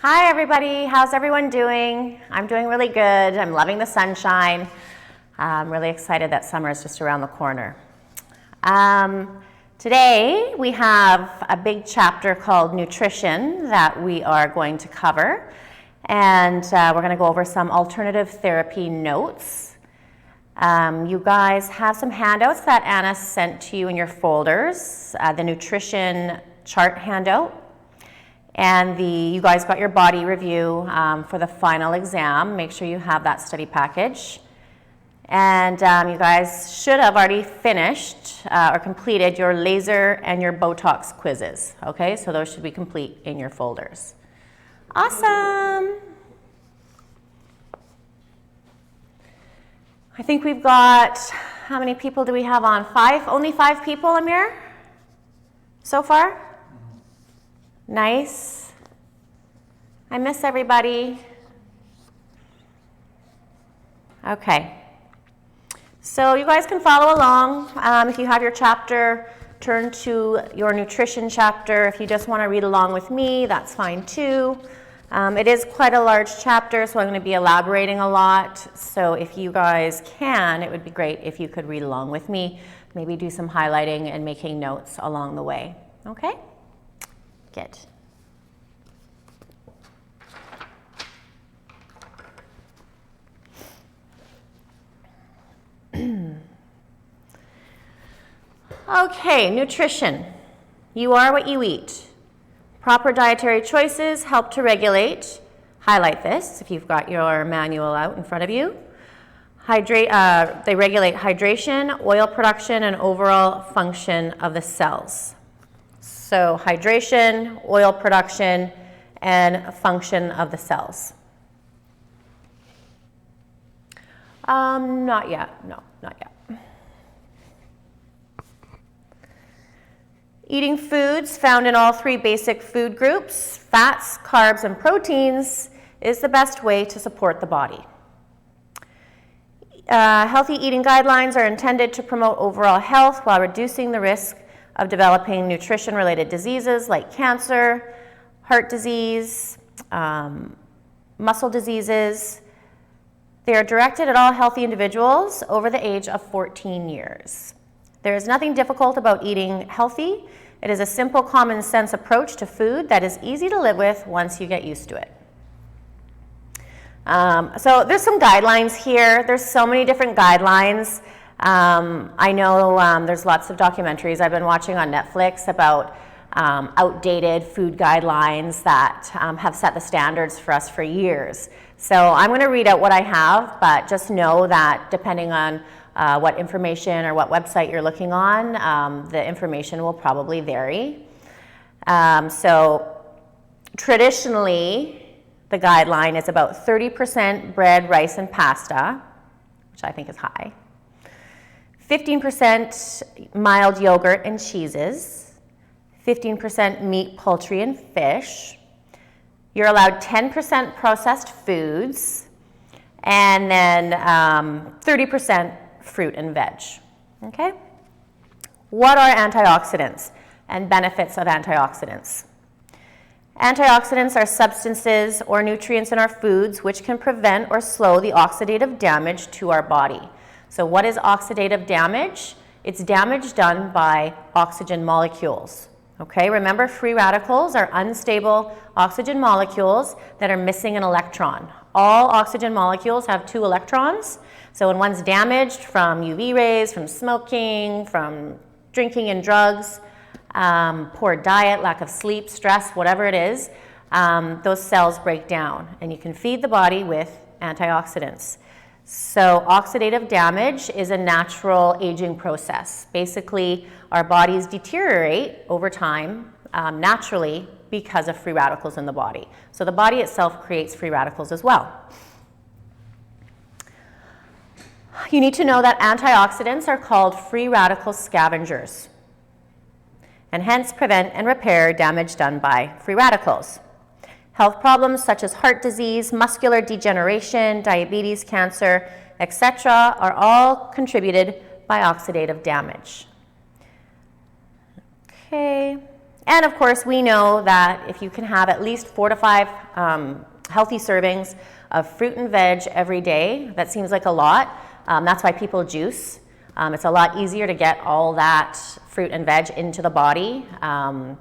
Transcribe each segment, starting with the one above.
Hi everybody, how's everyone doing? I'm doing really good. I'm loving the sunshine. I'm really excited that summer is just around the corner. Today we have a big chapter called nutrition that we are going to cover, and we're going to go over some alternative therapy notes. You guys have some handouts that Anna sent to you in your folders, the nutrition chart handout. And you guys got your body review for the final exam. Make sure you have that study package. And you guys should have already finished or completed your laser and your Botox quizzes. Okay, so those should be complete in your folders. Awesome. I think we've got, how many people do we have on? 5? Only 5 people, Amir? So far? Nice. I miss everybody. Okay. So you guys can follow along. If you have your chapter, turn to your nutrition chapter. If you just want to read along with me, that's fine too. It is quite a large chapter, so I'm going to be elaborating a lot. So if you guys can, it would be great if you could read along with me. Maybe do some highlighting and making notes along the way. Okay? Good. Okay, nutrition. You are what you eat. Proper dietary choices help to regulate, highlight this if you've got your manual out in front of you. They regulate hydration, oil production, and overall function of the cells. So hydration, oil production, and function of the cells. Not yet. No, not yet. Eating foods found in all 3 basic food groups, fats, carbs, and proteins, is the best way to support the body. Healthy eating guidelines are intended to promote overall health while reducing the risk of developing nutrition-related diseases like cancer, heart disease, muscle diseases. They are directed at all healthy individuals over the age of 14 years. There is nothing difficult about eating healthy. It is a simple, common sense approach to food that is easy to live with once you get used to it. So there's some guidelines here. There's so many different guidelines. I know there's lots of documentaries I've been watching on Netflix about outdated food guidelines that have set the standards for us for years. So I'm going to read out what I have, but just know that depending on what information or what website you're looking on, the information will probably vary. So traditionally, the guideline is about 30% bread, rice, and pasta, which I think is high. 15% mild yogurt and cheeses. 15% meat, poultry, and fish. You're allowed 10% processed foods, and then 30% fruit and veg. Okay? What are antioxidants and benefits of antioxidants? Antioxidants are substances or nutrients in our foods which can prevent or slow the oxidative damage to our body. So what is oxidative damage? It's damage done by oxygen molecules. Okay, remember, free radicals are unstable oxygen molecules that are missing an electron. All oxygen molecules have 2 electrons. So when one's damaged from UV rays, from smoking, from drinking and drugs, poor diet, lack of sleep, stress, whatever it is, those cells break down, and you can feed the body with antioxidants. So oxidative damage is a natural aging process. Basically, our bodies deteriorate over time naturally because of free radicals in the body. So the body itself creates free radicals as well. You need to know that antioxidants are called free radical scavengers, and hence prevent and repair damage done by free radicals. Health problems such as heart disease, muscular degeneration, diabetes, cancer, etc. are all contributed by oxidative damage. Okay, And of course, we know that if you can have at least 4 to 5 healthy servings of fruit and veg every day, that seems like a lot. That's why people juice. It's a lot easier to get all that fruit and veg into the body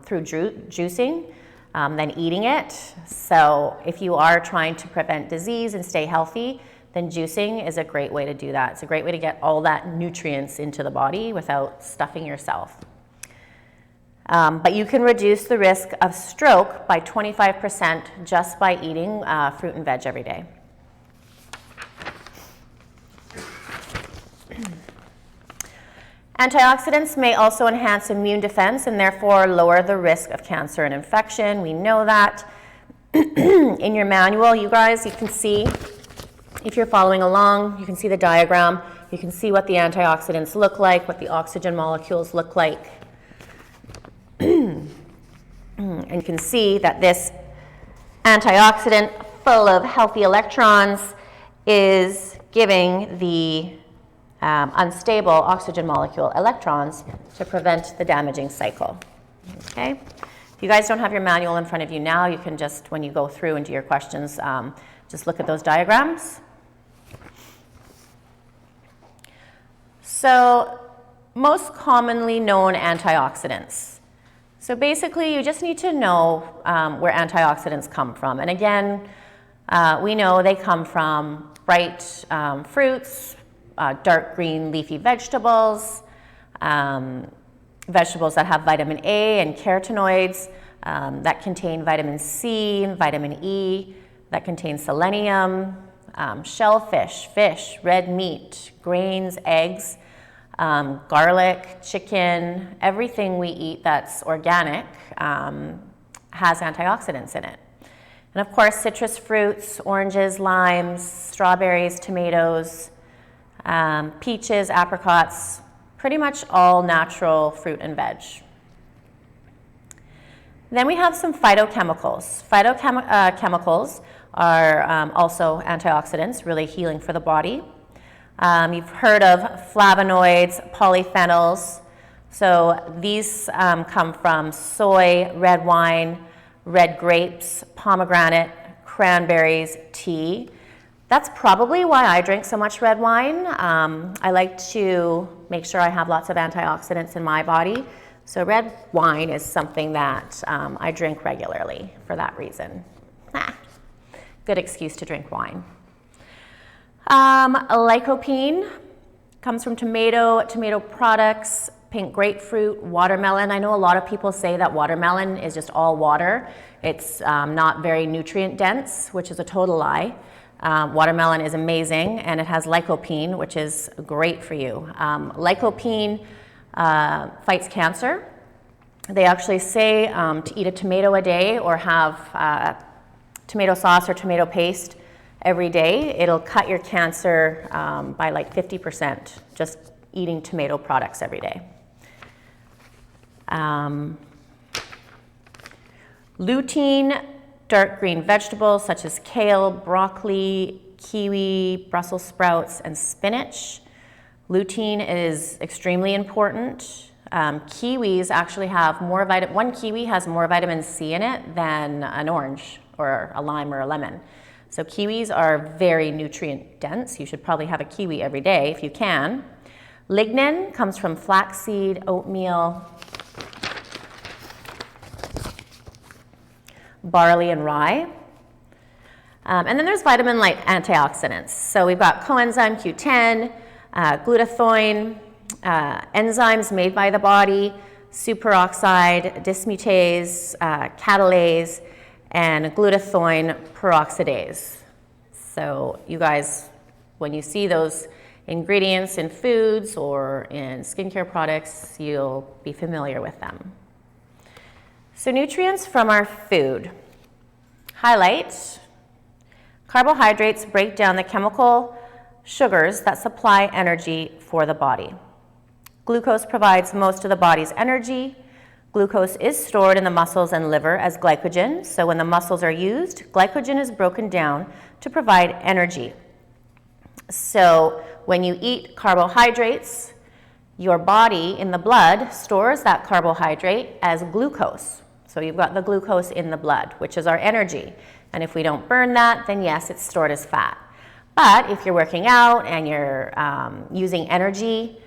through juicing than eating it. So if you are trying to prevent disease and stay healthy, then juicing is a great way to do that. It's a great way to get all that nutrients into the body without stuffing yourself. But you can reduce the risk of stroke by 25% just by eating fruit and veg every day. Antioxidants may also enhance immune defense and therefore lower the risk of cancer and infection. We know that. In your manual, you guys, you can see, if you're following along, you can see the diagram. You can see what the antioxidants look like, what the oxygen molecules look like. And you can see that this antioxidant full of healthy electrons is giving the unstable oxygen molecule electrons to prevent the damaging cycle. Okay? If you guys don't have your manual in front of you now, you can just, when you go through and do your questions, just look at those diagrams. So, most commonly known antioxidants. So basically, you just need to know where antioxidants come from. And again, we know they come from bright fruits, dark green leafy vegetables, vegetables that have vitamin A and carotenoids, that contain vitamin C and vitamin E, that contain selenium, shellfish, fish, red meat, grains, eggs, garlic, chicken, everything we eat that's organic has antioxidants in it. And of course, citrus fruits, oranges, limes, strawberries, tomatoes, peaches, apricots, pretty much all natural fruit and veg. Then we have some phytochemicals. Phytochemicals are also antioxidants, really healing for the body. You've heard of flavonoids, polyphenols. So these come from soy, red wine, red grapes, pomegranate, cranberries, tea. That's probably why I drink so much red wine. I like to make sure I have lots of antioxidants in my body. So red wine is something that I drink regularly for that reason. Good excuse to drink wine. Lycopene comes from tomato products, pink grapefruit, watermelon. I know a lot of people say that watermelon is just all water. It's not very nutrient dense, which is a total lie. Watermelon is amazing, and it has lycopene, which is great for you. Lycopene fights cancer. They actually say to eat a tomato a day or have tomato sauce or tomato paste every day. It'll cut your cancer by like 50%, just eating tomato products every day. Lutein, dark green vegetables such as kale, broccoli, kiwi, Brussels sprouts, and spinach. Lutein is extremely important. Kiwis actually have more one kiwi has more vitamin C in it than an orange or a lime or a lemon. So kiwis are very nutrient dense. You should probably have a kiwi every day if you can. Lignin comes from flaxseed, oatmeal, barley, and rye. And then there's vitamin-like antioxidants. So we've got coenzyme Q10, glutathione, enzymes made by the body, superoxide, dismutase, catalase, and glutathione peroxidase. So you guys, when you see those ingredients in foods or in skincare products, you'll be familiar with them. So nutrients from our food. Highlight: carbohydrates break down the chemical sugars that supply energy for the body. Glucose provides most of the body's energy. Glucose is stored in the muscles and liver as glycogen, so when the muscles are used, glycogen is broken down to provide energy. So when you eat carbohydrates, Your body in the blood stores that carbohydrate as glucose. So you've got the glucose in the blood, which is our energy. And if we don't burn that, then yes, it's stored as fat. But if you're working out and you're using energy,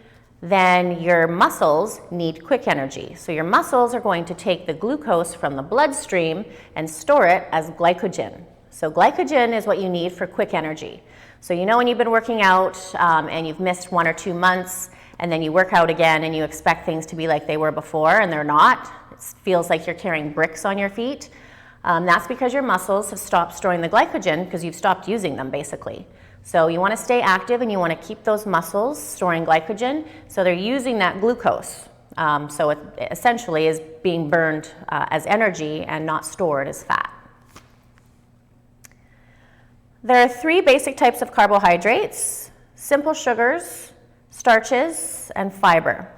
then your muscles need quick energy. So your muscles are going to take the glucose from the bloodstream and store it as glycogen. So glycogen is what you need for quick energy. So you know when you've been working out and you've missed 1 or 2 months, and then you work out again and you expect things to be like they were before, and they're not. It feels like you're carrying bricks on your feet. That's because your muscles have stopped storing the glycogen because you've stopped using them, basically. So you want to stay active and you want to keep those muscles storing glycogen, so they're using that glucose. So it essentially is being burned as energy and not stored as fat. There are 3 basic types of carbohydrates: simple sugars, starches, and fiber.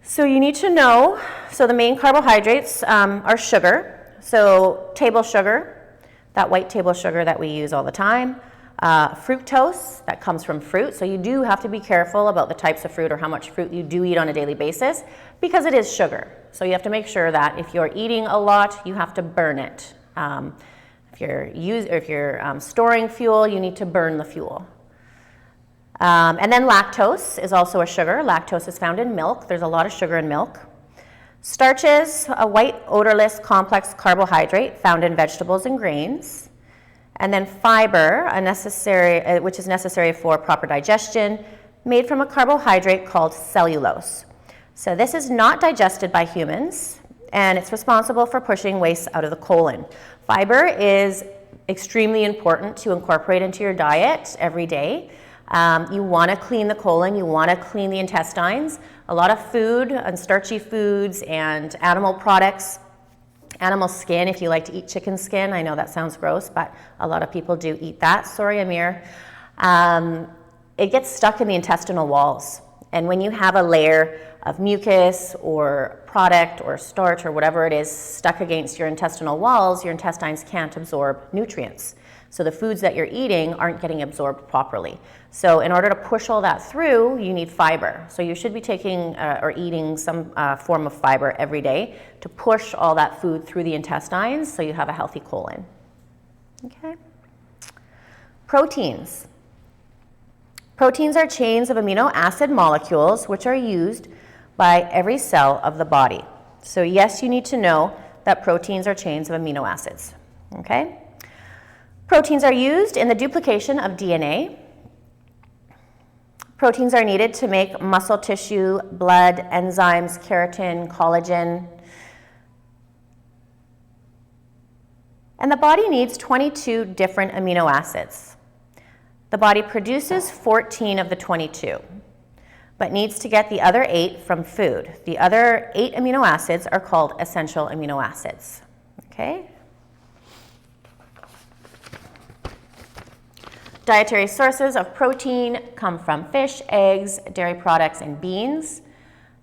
So you need to know, so the main carbohydrates are sugar. So table sugar, that white table sugar that we use all the time. Fructose, that comes from fruit. So you do have to be careful about the types of fruit or how much fruit you do eat on a daily basis, because it is sugar. So you have to make sure that if you're eating a lot, you have to burn it. If you're storing fuel, you need to burn the fuel. And then lactose is also a sugar. Lactose is found in milk. There's a lot of sugar in milk. Starches, a white, odorless, complex carbohydrate found in vegetables and grains. And then fiber, which is necessary for proper digestion, made from a carbohydrate called cellulose. So this is not digested by humans, and it's responsible for pushing waste out of the colon. Fiber is extremely important to incorporate into your diet every day. You want to clean the colon, you want to clean the intestines. A lot of food and starchy foods and animal products, animal skin, if you like to eat chicken skin, I know that sounds gross, but a lot of people do eat that. Sorry, Amir. It gets stuck in the intestinal walls. And when you have a layer of mucus or product or starch or whatever it is stuck against your intestinal walls, your intestines can't absorb nutrients. So the foods that you're eating aren't getting absorbed properly. So in order to push all that through, you need fiber. So you should be taking or eating some form of fiber every day to push all that food through the intestines so you have a healthy colon. Okay. Proteins. Proteins are chains of amino acid molecules which are used by every cell of the body. So yes, you need to know that proteins are chains of amino acids. Okay? Proteins are used in the duplication of DNA. Proteins are needed to make muscle tissue, blood, enzymes, keratin, collagen. And the body needs 22 different amino acids. The body produces 14 of the 22, but needs to get the other 8 from food. The other 8 amino acids are called essential amino acids. Okay? Dietary sources of protein come from fish, eggs, dairy products, and beans.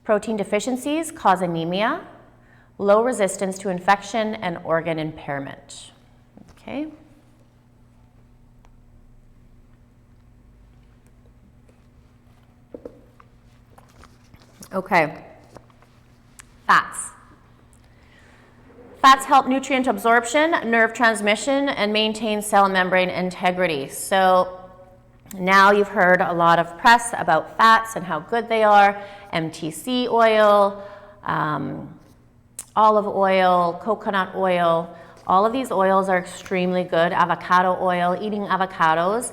Protein deficiencies cause anemia, low resistance to infection, and organ impairment. Okay. Okay. Fats. Fats help nutrient absorption, nerve transmission, and maintain cell membrane integrity. So now you've heard a lot of press about fats and how good they are. MTC oil, olive oil, coconut oil, all of these oils are extremely good. Avocado oil, eating avocados.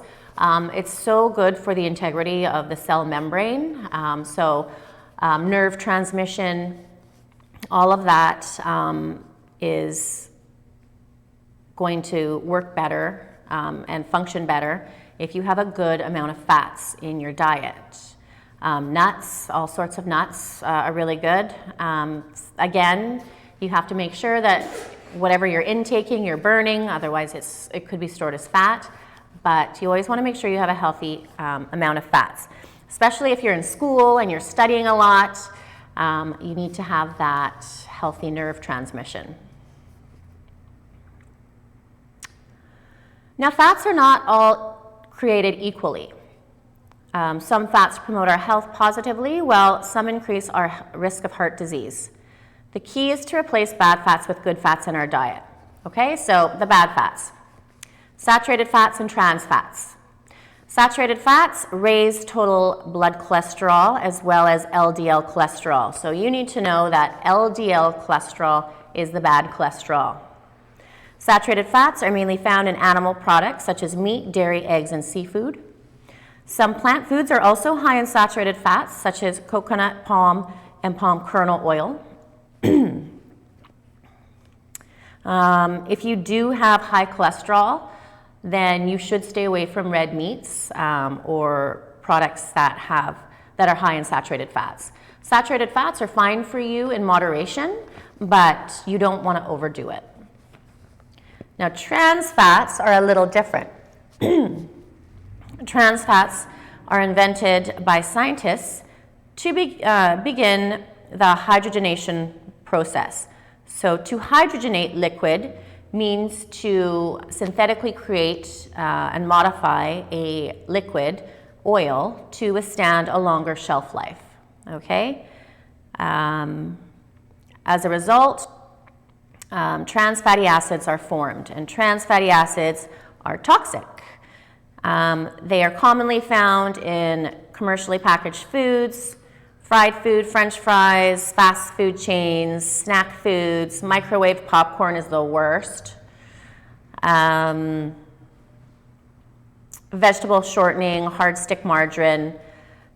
It's so good for the integrity of the cell membrane. Nerve transmission, all of that is going to work better and function better if you have a good amount of fats in your diet. Nuts, all sorts of nuts are really good. Again, you have to make sure that whatever you're intaking, you're burning, otherwise it could be stored as fat, but you always want to make sure you have a healthy amount of fats. Especially if you're in school and you're studying a lot, you need to have that healthy nerve transmission. Now, fats are not all created equally. Some fats promote our health positively, while some increase our risk of heart disease. The key is to replace bad fats with good fats in our diet. Okay, so the bad fats. Saturated fats and trans fats. Saturated fats raise total blood cholesterol as well as LDL cholesterol. So you need to know that LDL cholesterol is the bad cholesterol. Saturated fats are mainly found in animal products such as meat, dairy, eggs, and seafood. Some plant foods are also high in saturated fats such as coconut, palm, and palm kernel oil. If you do have high cholesterol, then you should stay away from red meats or products that are high in saturated fats. Saturated fats are fine for you in moderation, but you don't want to overdo it. Now, trans fats are a little different. Trans fats are invented by scientists to begin the hydrogenation process. So to hydrogenate liquid means to synthetically create and modify a liquid oil to withstand a longer shelf life, okay? As a result, trans fatty acids are formed, and trans fatty acids are toxic. They are commonly found in commercially packaged foods, fried food, French fries, fast food chains, snack foods. Microwave popcorn is the worst. Vegetable shortening, hard stick margarine.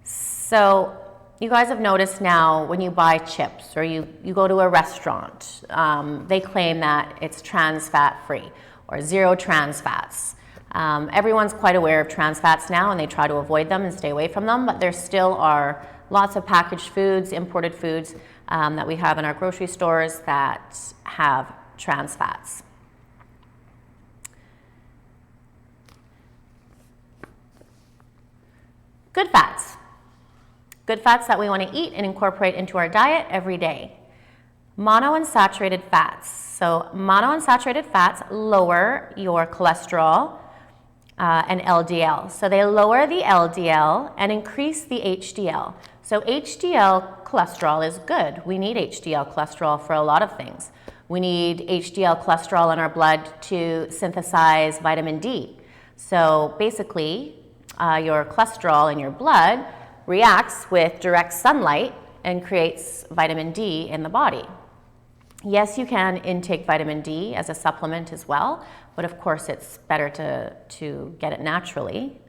So you guys have noticed now when you buy chips or you go to a restaurant, they claim that it's trans fat free or zero trans fats. Everyone's quite aware of trans fats now, and they try to avoid them and stay away from them, but there still are lots of packaged foods, imported foods that we have in our grocery stores that have trans fats. Good fats. Good fats that we want to eat and incorporate into our diet every day. Monounsaturated fats. So monounsaturated fats lower your cholesterol and LDL. So they lower the LDL and increase the HDL. So HDL cholesterol is good. We need HDL cholesterol for a lot of things. We need HDL cholesterol in our blood to synthesize vitamin D. So basically, your cholesterol in your blood reacts with direct sunlight and creates vitamin D in the body. Yes, you can intake vitamin D as a supplement as well, but of course it's better to get it naturally.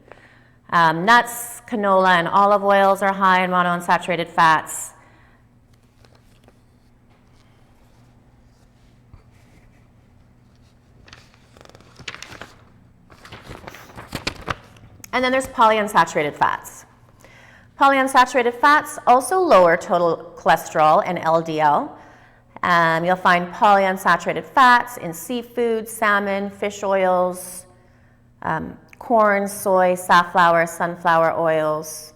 Nuts, canola, and olive oils are high in monounsaturated fats. And then there's polyunsaturated fats. Polyunsaturated fats also lower total cholesterol and LDL. You'll find polyunsaturated fats in seafood, salmon, fish oils, corn, soy, safflower, sunflower oils.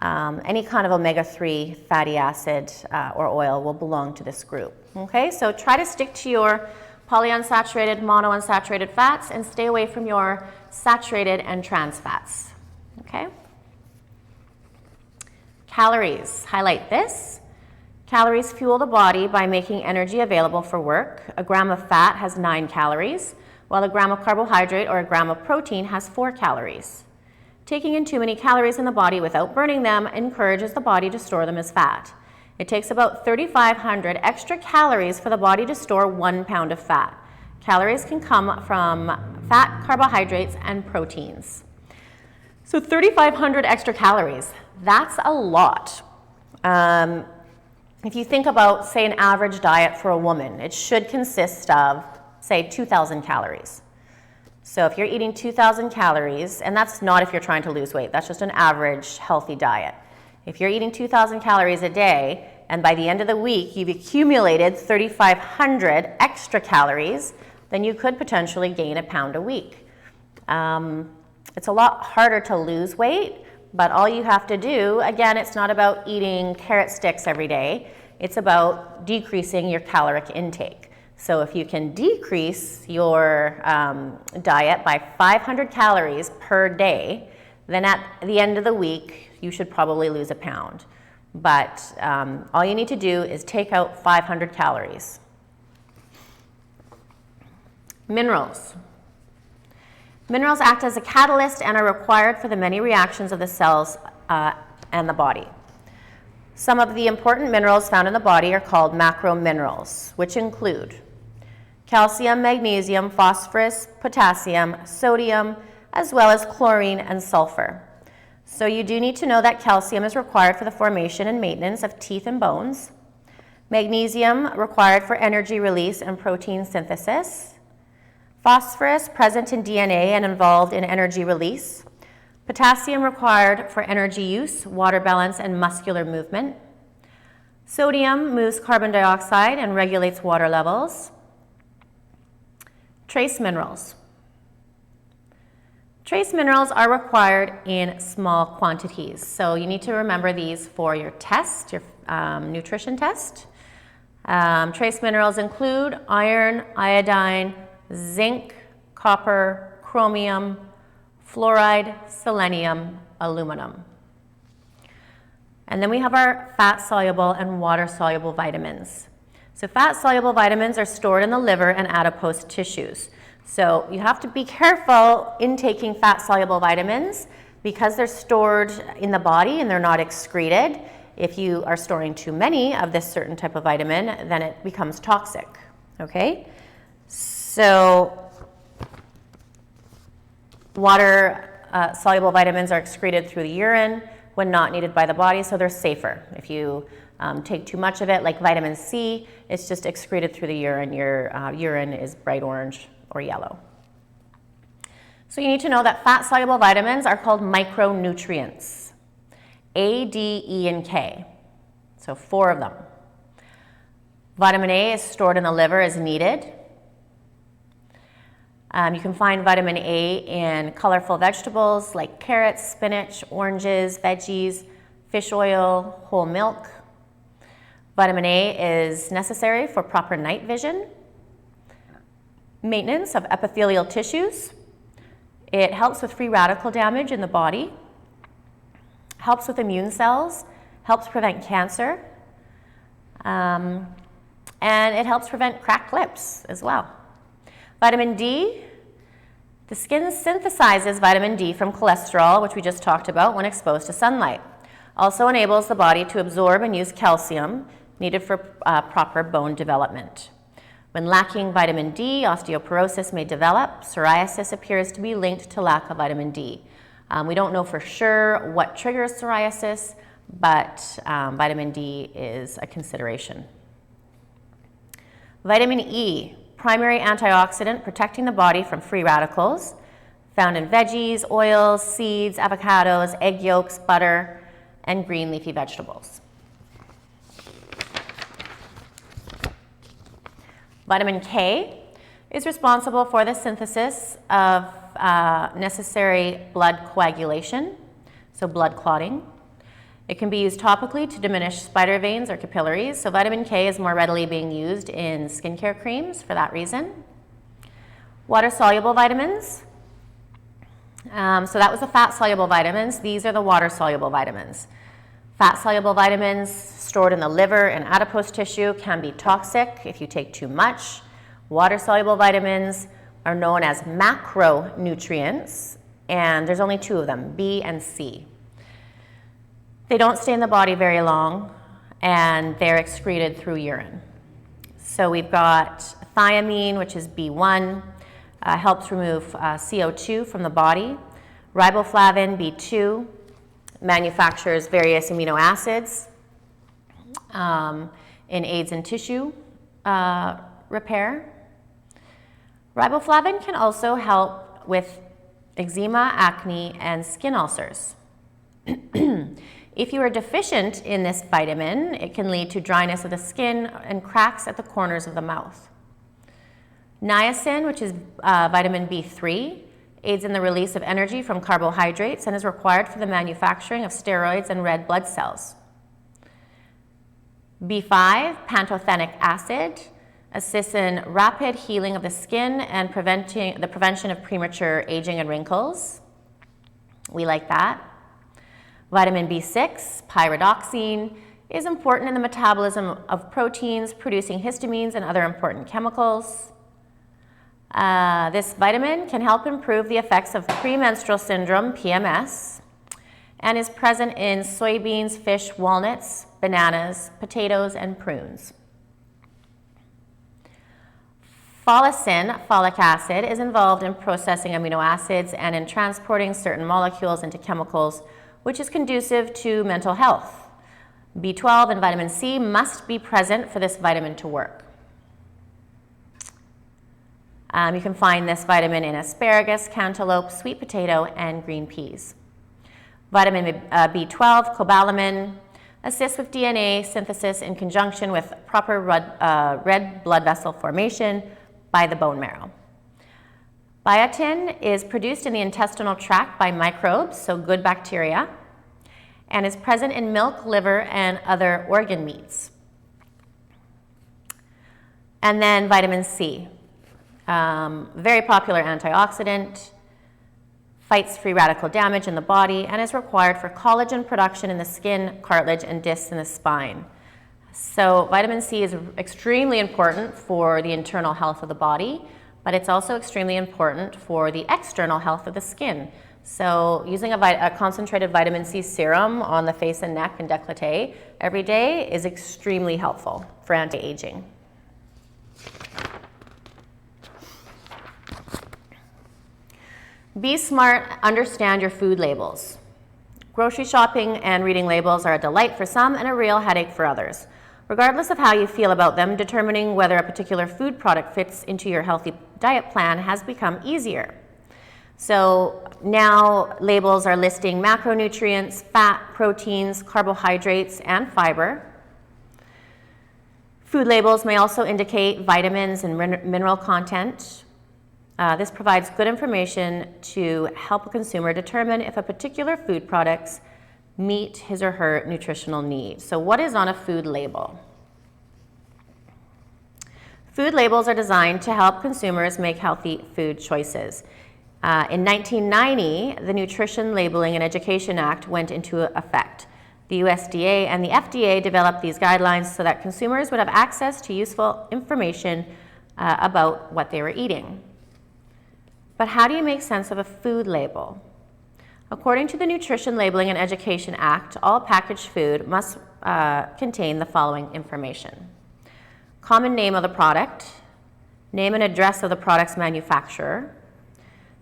Any kind of omega-3 fatty acid or oil will belong to this group. Okay, so try to stick to your polyunsaturated, monounsaturated fats and stay away from your saturated and trans fats. Okay? Calories. Highlight this. Calories fuel the body by making energy available for work. A gram of fat has 9 calories, while a gram of carbohydrate or a gram of protein has 4 calories. Taking in too many calories in the body without burning them encourages the body to store them as fat. It takes about 3,500 extra calories for the body to store 1 pound of fat. Calories can come from fat, carbohydrates, and proteins. So 3,500 extra calories, that's a lot. If you think about, say, an average diet for a woman, it should consist of, say, 2,000 calories. So if you're eating 2,000 calories, and that's not if you're trying to lose weight, that's just an average healthy diet. If you're eating 2,000 calories a day, and by the end of the week you've accumulated 3,500 extra calories, then you could potentially gain a pound a week. It's a lot harder to lose weight, but all you have to do, again, it's not about eating carrot sticks every day, it's about decreasing your caloric intake. So if you can decrease your diet by 500 calories per day, then at the end of the week, you should probably lose a pound. But all you need to do is take out 500 calories. Minerals. Minerals act as a catalyst and are required for the many reactions of the cells and the body. Some of the important minerals found in the body are called macrominerals, which include calcium, magnesium, phosphorus, potassium, sodium, as well as chlorine and sulfur. So you do need to know that calcium is required for the formation and maintenance of teeth and bones. Magnesium required for energy release and protein synthesis. Phosphorus present in DNA and involved in energy release. Potassium required for energy use, water balance, and muscular movement. Sodium moves carbon dioxide and regulates water levels. Trace minerals. Trace minerals are required in small quantities. So you need to remember these for your test, your nutrition test. Trace minerals include iron, iodine, zinc, copper, chromium, fluoride, selenium, aluminum. And then we have our fat-soluble and water-soluble vitamins. So fat-soluble vitamins are stored in the liver and adipose tissues. So you have to be careful in taking fat-soluble vitamins because they're stored in the body and they're not excreted. If you are storing too many of this certain type of vitamin, then it becomes toxic, okay? So water-soluble vitamins are excreted through the urine when not needed by the body, so they're safer. If you take too much of it, like vitamin C, it's just excreted through the urine. Your urine is bright orange or yellow. So you need to know that fat-soluble vitamins are called micronutrients. A, D, E, and K. So 4 of them. Vitamin A is stored in the liver as needed. You can find vitamin A in colorful vegetables like carrots, spinach, oranges, veggies, fish oil, whole milk. Vitamin A is necessary for proper night vision, maintenance of epithelial tissues. It helps with free radical damage in the body, helps with immune cells, helps prevent cancer, and it helps prevent cracked lips as well. Vitamin D, the skin synthesizes vitamin D from cholesterol, which we just talked about, when exposed to sunlight. Also enables the body to absorb and use calcium needed for proper bone development. When lacking vitamin D, osteoporosis may develop. Psoriasis appears to be linked to lack of vitamin D. We don't know for sure what triggers psoriasis, but vitamin D is a consideration. Vitamin E, primary antioxidant protecting the body from free radicals, found in veggies, oils, seeds, avocados, egg yolks, butter, and green leafy vegetables. Vitamin K is responsible for the synthesis of necessary blood coagulation, so blood clotting. It can be used topically to diminish spider veins or capillaries, so vitamin K is more readily being used in skincare creams for that reason. Water-soluble vitamins. So that was the fat-soluble vitamins. These are the water-soluble vitamins. Fat-soluble vitamins stored in the liver and adipose tissue can be toxic if you take too much. Water-soluble vitamins are known as macronutrients, and there's only 2 of them, B and C. They don't stay in the body very long, and they're excreted through urine. So we've got thiamine, which is B1, helps remove CO2 from the body. Riboflavin, B2, manufactures various amino acids in aids in tissue repair. Riboflavin can also help with eczema, acne, and skin ulcers. If you are deficient in this vitamin, it can lead to dryness of the skin and cracks at the corners of the mouth. Niacin, which is vitamin B3, aids in the release of energy from carbohydrates and is required for the manufacturing of steroids and red blood cells. B5, pantothenic acid, assists in rapid healing of the skin and the prevention of premature aging and wrinkles. We like that. Vitamin B6, pyridoxine, is important in the metabolism of proteins, producing histamines and other important chemicals. This vitamin can help improve the effects of premenstrual syndrome, PMS, and is present in soybeans, fish, walnuts, bananas, potatoes, and prunes. Folacin, folic acid, is involved in processing amino acids and in transporting certain molecules into chemicals, which is conducive to mental health. B12 and vitamin C must be present for this vitamin to work. You can find this vitamin in asparagus, cantaloupe, sweet potato, and green peas. Vitamin B12, cobalamin, assists with DNA synthesis in conjunction with proper red blood vessel formation by the bone marrow. Biotin is produced in the intestinal tract by microbes, so good bacteria, and is present in milk, liver, and other organ meats. And then vitamin C, very popular antioxidant, fights free radical damage in the body, and is required for collagen production in the skin, cartilage, and discs in the spine. So vitamin C is extremely important for the internal health of the body, but it's also extremely important for the external health of the skin. So using a concentrated vitamin C serum on the face and neck and décolleté every day is extremely helpful for anti-aging. Be smart, understand your food labels. Grocery shopping and reading labels are a delight for some and a real headache for others. Regardless of how you feel about them, determining whether a particular food product fits into your healthy diet plan has become easier. So now labels are listing macronutrients, fat, proteins, carbohydrates, and fiber. Food labels may also indicate vitamins and mineral content. This provides good information to help a consumer determine if a particular food products meet his or her nutritional needs. So what is on a food label? Food labels are designed to help consumers make healthy food choices. In 1990, the Nutrition Labeling and Education Act went into effect. The USDA and the FDA developed these guidelines so that consumers would have access to useful information about what they were eating. But how do you make sense of a food label? According to the Nutrition Labeling and Education Act, all packaged food must contain the following information: common name of the product, name and address of the product's manufacturer,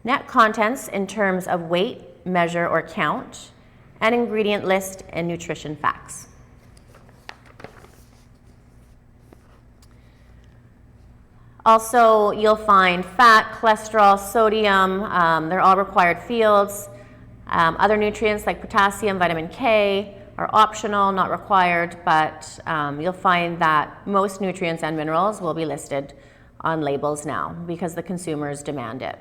net contents in terms of weight, measure, or count, and ingredient list and nutrition facts. Also, you'll find fat, cholesterol, sodium, they're all required fields. Other nutrients like potassium, vitamin K are optional, not required, but you'll find that most nutrients and minerals will be listed on labels now because the consumers demand it.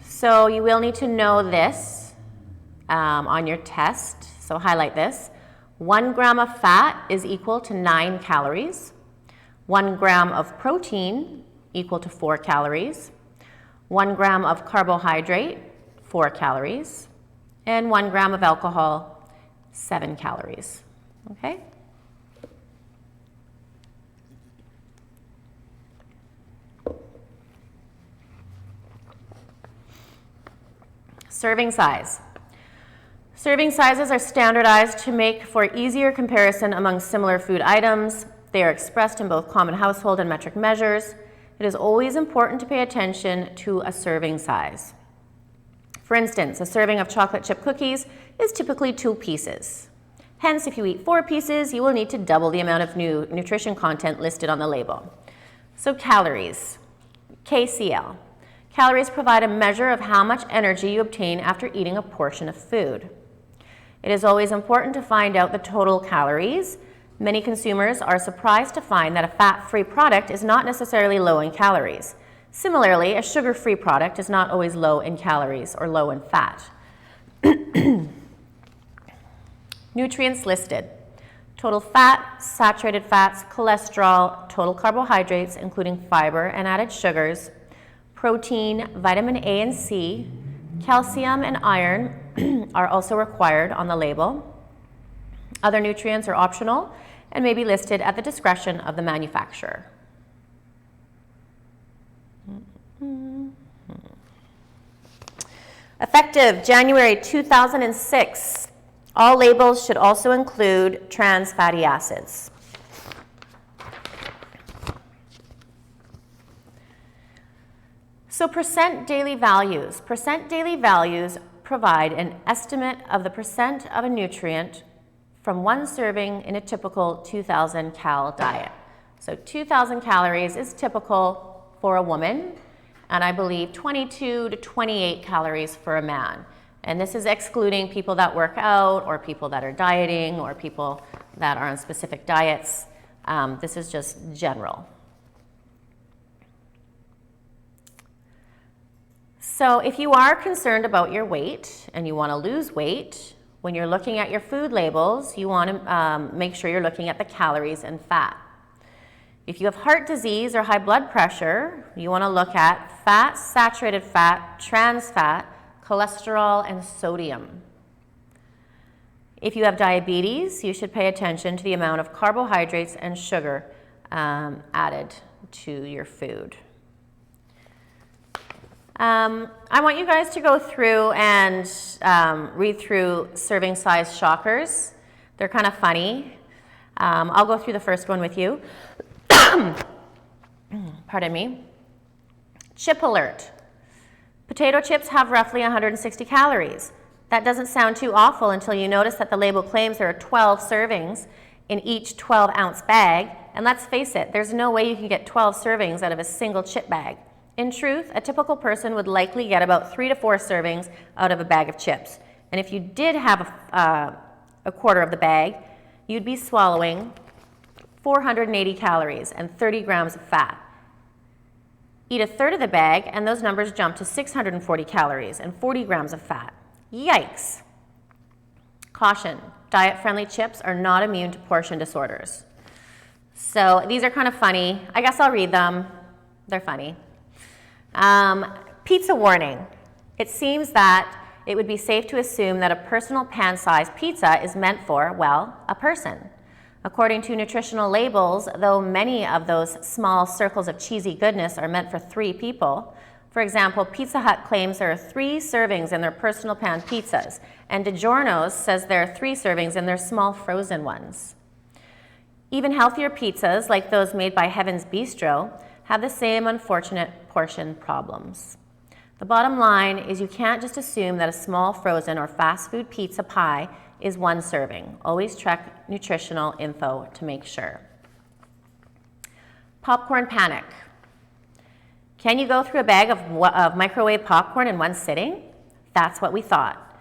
So you will need to know this on your test, so highlight this. 1 gram of fat is equal to 9 calories. 1 gram of protein equal to 4 calories. 1 gram of carbohydrate, 4 calories. And 1 gram of alcohol, 7 calories. Okay? Serving size. Serving sizes are standardized to make for easier comparison among similar food items. They are expressed in both common household and metric measures. It is always important to pay attention to a serving size. For instance, a serving of chocolate chip cookies is typically 2 pieces. Hence, if you eat 4 pieces, you will need to double the amount of nutrition content listed on the label. So calories, KCL. Calories provide a measure of how much energy you obtain after eating a portion of food. It is always important to find out the total calories. Many consumers are surprised to find that a fat-free product is not necessarily low in calories. Similarly, a sugar-free product is not always low in calories or low in fat. Nutrients listed: total fat, saturated fats, cholesterol, total carbohydrates, including fiber and added sugars, protein, vitamin A and C, Calcium and iron are also required on the label. Other nutrients are optional and may be listed at the discretion of the manufacturer. Effective January 2006, all labels should also include trans fatty acids. So percent daily values. Percent daily values provide an estimate of the percent of a nutrient from one serving in a typical 2,000 cal diet. So 2,000 calories is typical for a woman, and I believe 22 to 28 calories for a man. And this is excluding people that work out or people that are dieting or people that are on specific diets. This is just general. So if you are concerned about your weight and you want to lose weight, when you're looking at your food labels, you want to make sure you're looking at the calories and fat. If you have heart disease or high blood pressure, you want to look at fat, saturated fat, trans fat, cholesterol, and sodium. If you have diabetes, you should pay attention to the amount of carbohydrates and sugar added to your food. I want you guys to go through and read through serving size shockers. They're kind of funny. I'll go through the first one with you. Pardon me. Chip alert. Potato chips have roughly 160 calories. That doesn't sound too awful until you notice that the label claims there are 12 servings in each 12-ounce bag. And let's face it, there's no way you can get 12 servings out of a single chip bag. In truth, a typical person would likely get about 3 to 4 servings out of a bag of chips. And if you did have a quarter of the bag, you'd be swallowing 480 calories and 30 grams of fat. Eat a third of the bag and those numbers jump to 640 calories and 40 grams of fat. Yikes. Caution, diet-friendly chips are not immune to portion disorders. So these are kind of funny. I guess I'll read them. They're funny. Pizza warning. It seems that it would be safe to assume that a personal pan-sized pizza is meant for, well, a person. According to nutritional labels, though many of those small circles of cheesy goodness are meant for 3 people, for example, Pizza Hut claims there are 3 servings in their personal pan pizzas, and DiGiorno's says there are 3 servings in their small frozen ones. Even healthier pizzas, like those made by Heaven's Bistro, have the same unfortunate portion problems. The bottom line is you can't just assume that a small frozen or fast food pizza pie is 1 serving. Always check nutritional info to make sure. Popcorn panic. Can you go through a bag of microwave popcorn in one sitting? That's what we thought.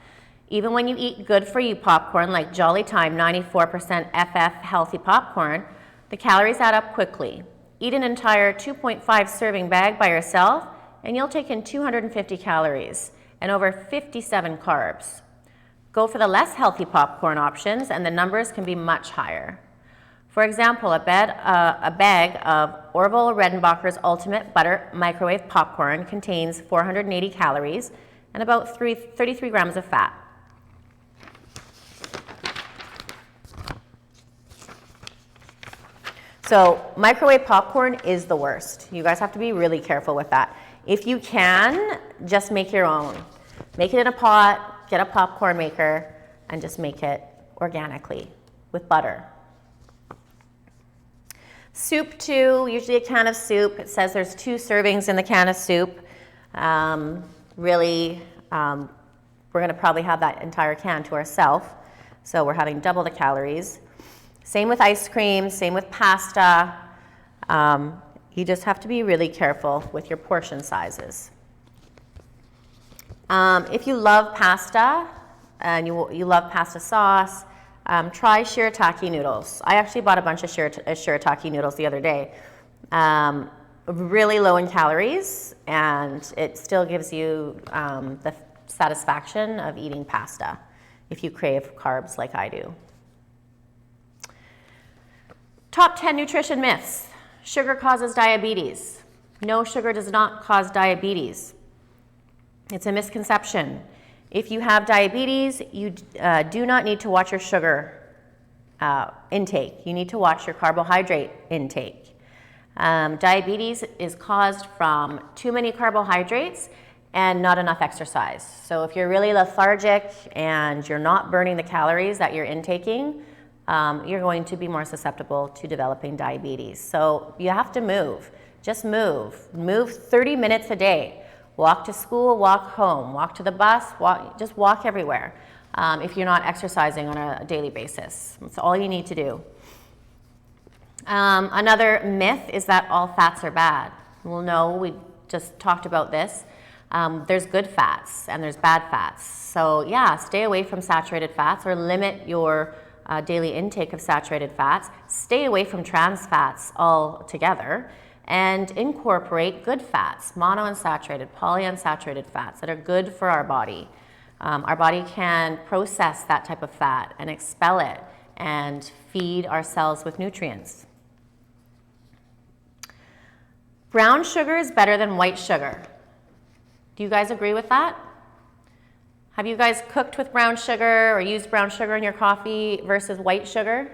Even when you eat good for you popcorn like Jolly Time 94% FF healthy popcorn, the calories add up quickly. Eat an entire 2.5 serving bag by yourself and you'll take in 250 calories and over 57 carbs. Go for the less healthy popcorn options and the numbers can be much higher. For example, a bag of Orville Redenbacher's Ultimate Butter Microwave Popcorn contains 480 calories and about 33 grams of fat. So microwave popcorn is the worst. You guys have to be really careful with that. If you can, just make your own. Make it in a pot, get a popcorn maker, and just make it organically with butter. Soup too, usually a can of soup. It says there's 2 servings in the can of soup. We're gonna probably have that entire can to ourselves. So we're having double the calories. Same with ice cream, same with pasta. You just have to be really careful with your portion sizes. If you love pasta and you love pasta sauce, try shirataki noodles. I actually bought a bunch of shirataki noodles the other day. Really low in calories, and it still gives you the satisfaction of eating pasta if you crave carbs like I do. Top 10 nutrition myths. Sugar causes diabetes. No, sugar does not cause diabetes. It's a misconception. If you have diabetes, you do not need to watch your sugar intake. You need to watch your carbohydrate intake. Diabetes is caused from too many carbohydrates and not enough exercise. So if you're really lethargic and you're not burning the calories that you're intaking, you're going to be more susceptible to developing diabetes. So you have to move. Just move. Move 30 minutes a day. Walk to school, walk home, walk to the bus, just walk everywhere if you're not exercising on a daily basis. That's all you need to do. Another myth is that all fats are bad. Well, no, we just talked about this. There's good fats and there's bad fats. So yeah, stay away from saturated fats or limit your daily intake of saturated fats. Stay away from trans fats altogether. And incorporate good fats, monounsaturated, polyunsaturated fats that are good for our body. Our body can process that type of fat and expel it and feed our cells with nutrients. Brown sugar is better than white sugar. Do you guys agree with that? Have you guys cooked with brown sugar or used brown sugar in your coffee versus white sugar?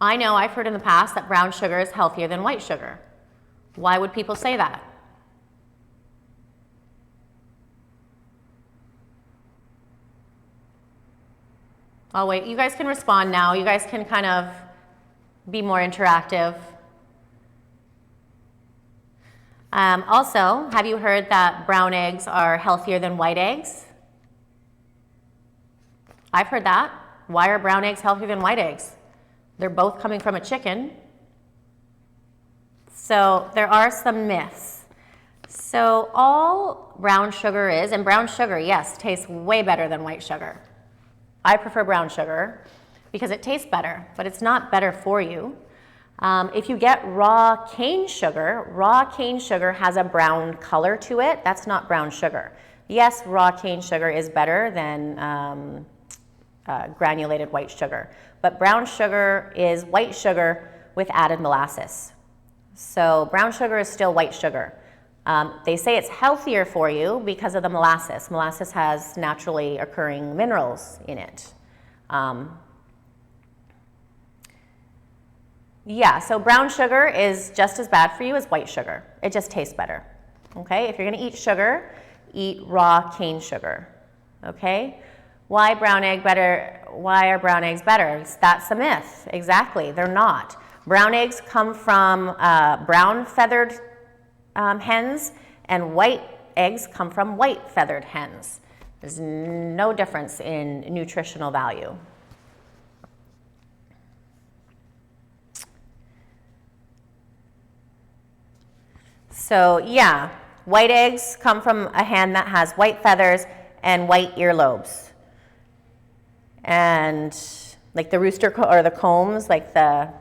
I know I've heard in the past that brown sugar is healthier than white sugar. Why would people say that? Oh wait, you guys can respond now. You guys can kind of be more interactive. Also, have you heard that brown eggs are healthier than white eggs? I've heard that. Why are brown eggs healthier than white eggs? They're both coming from a chicken. So there are some myths. So all brown sugar is, and brown sugar, yes, tastes way better than white sugar. I prefer brown sugar because it tastes better, but it's not better for you. If you get raw cane sugar has a brown color to it. That's not brown sugar. Yes, raw cane sugar is better than granulated white sugar. But brown sugar is white sugar with added molasses. So brown sugar is still white sugar. They say it's healthier for you because of the molasses. Molasses has naturally occurring minerals in it. Yeah, so brown sugar is just as bad for you as white sugar. It just tastes better. Okay, if you're gonna eat sugar, eat raw cane sugar. Okay? Why brown egg better? Why are brown eggs better? That's a myth. Exactly, they're not. Brown eggs come from brown feathered hens, and white eggs come from white feathered hens. There's no difference in nutritional value. So yeah, white eggs come from a hen that has white feathers and white earlobes. And like the rooster or the combs, like the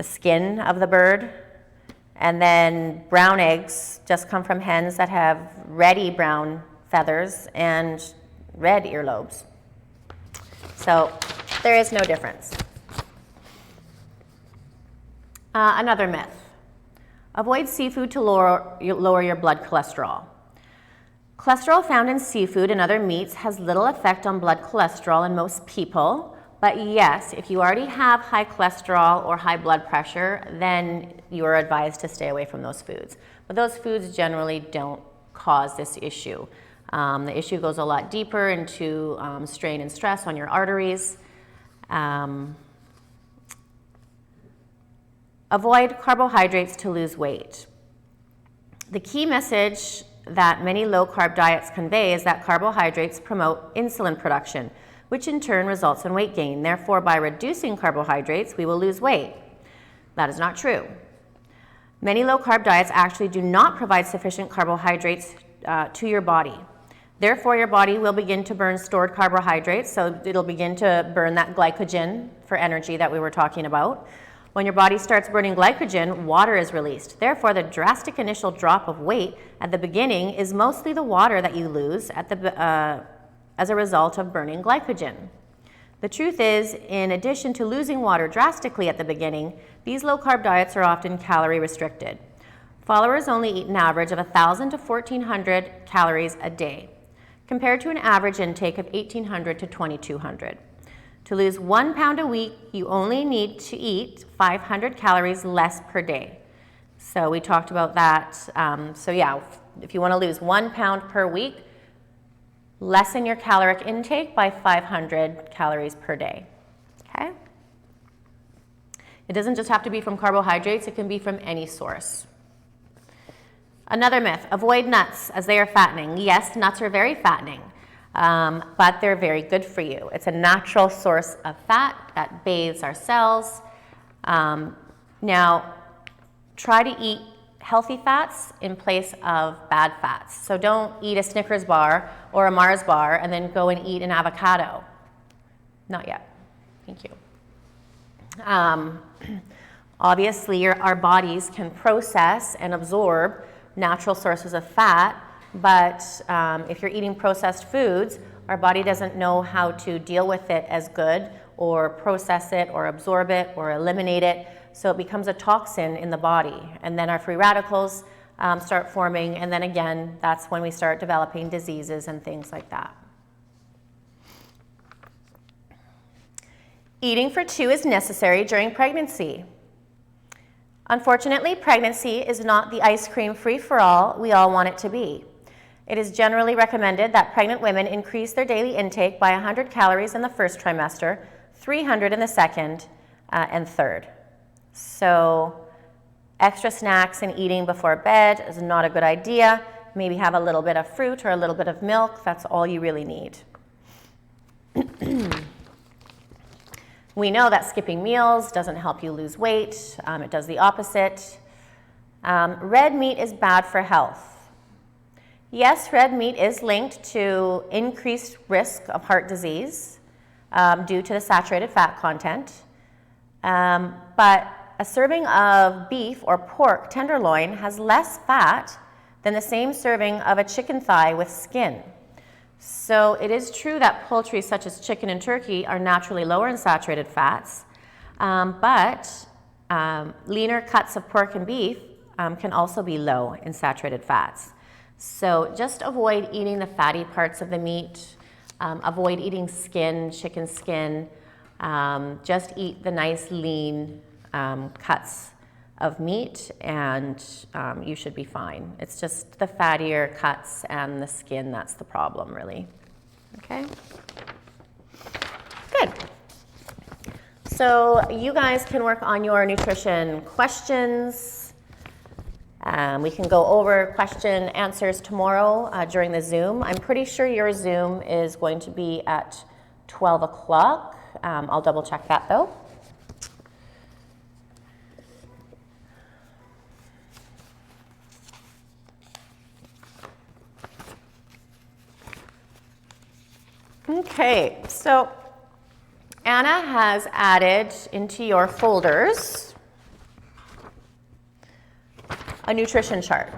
skin of the bird. And then brown eggs just come from hens that have reddy brown feathers and red earlobes. So there is no difference. Another myth. Avoid seafood to lower your blood cholesterol. Cholesterol found in seafood and other meats has little effect on blood cholesterol in most people, but yes, if you already have high cholesterol or high blood pressure, then you are advised to stay away from those foods. But those foods generally don't cause this issue. The issue goes a lot deeper into strain and stress on your arteries. Avoid carbohydrates to lose weight. The key message that many low-carb diets convey is that carbohydrates promote insulin production, which in turn results in weight gain. Therefore, by reducing carbohydrates, we will lose weight. That is not true. Many low-carb diets actually do not provide sufficient carbohydrates to your body. Therefore, your body will begin to burn stored carbohydrates, so it'll begin to burn that glycogen for energy that we were talking about. When your body starts burning glycogen, water is released. Therefore, the drastic initial drop of weight at the beginning is mostly the water that you lose as a result of burning glycogen. The truth is, in addition to losing water drastically at the beginning, these low-carb diets are often calorie restricted. Followers only eat an average of 1,000 to 1,400 calories a day, compared to an average intake of 1,800 to 2,200. To lose 1 pound a week, you only need to eat 500 calories less per day. So we talked about that. So yeah, if you want to lose 1 pound per week, lessen your caloric intake by 500 calories per day, okay? It doesn't just have to be from carbohydrates, it can be from any source. Another myth, avoid nuts as they are fattening. Yes, nuts are very fattening, but they're very good for you. It's a natural source of fat that bathes our cells. Now, try to eat healthy fats in place of bad fats. So don't eat a Snickers bar or a Mars bar and then go and eat an avocado. Not yet. Thank you. Obviously, our bodies can process and absorb natural sources of fat, but if you're eating processed foods, our body doesn't know how to deal with it as good or process it or absorb it or eliminate it. So it becomes a toxin in the body, and then our free radicals start forming, and then again, that's when we start developing diseases and things like that. Eating for two is necessary during pregnancy. Unfortunately, pregnancy is not the ice cream free-for-all we all want it to be. It is generally recommended that pregnant women increase their daily intake by 100 calories in the first trimester, 300 in the second, and third. So extra snacks and eating before bed is not a good idea. Maybe have a little bit of fruit or a little bit of milk. That's all you really need. We know that skipping meals doesn't help you lose weight. It does the opposite. Red meat is bad for health. Yes, red meat is linked to increased risk of heart disease due to the saturated fat content. But a serving of beef or pork tenderloin has less fat than the same serving of a chicken thigh with skin. So it is true that poultry such as chicken and turkey are naturally lower in saturated fats, but leaner cuts of pork and beef can also be low in saturated fats. So just avoid eating the fatty parts of the meat, avoid eating skin, chicken skin, just eat the nice lean cuts of meat, and you should be fine. It's just the fattier cuts and the skin that's the problem, really. Okay? Good. So you guys can work on your nutrition questions. We can go over question answers tomorrow during the Zoom. I'm pretty sure your Zoom is going to be at 12 o'clock. I'll double check that though. Okay, so Anna has added into your folders a nutrition chart.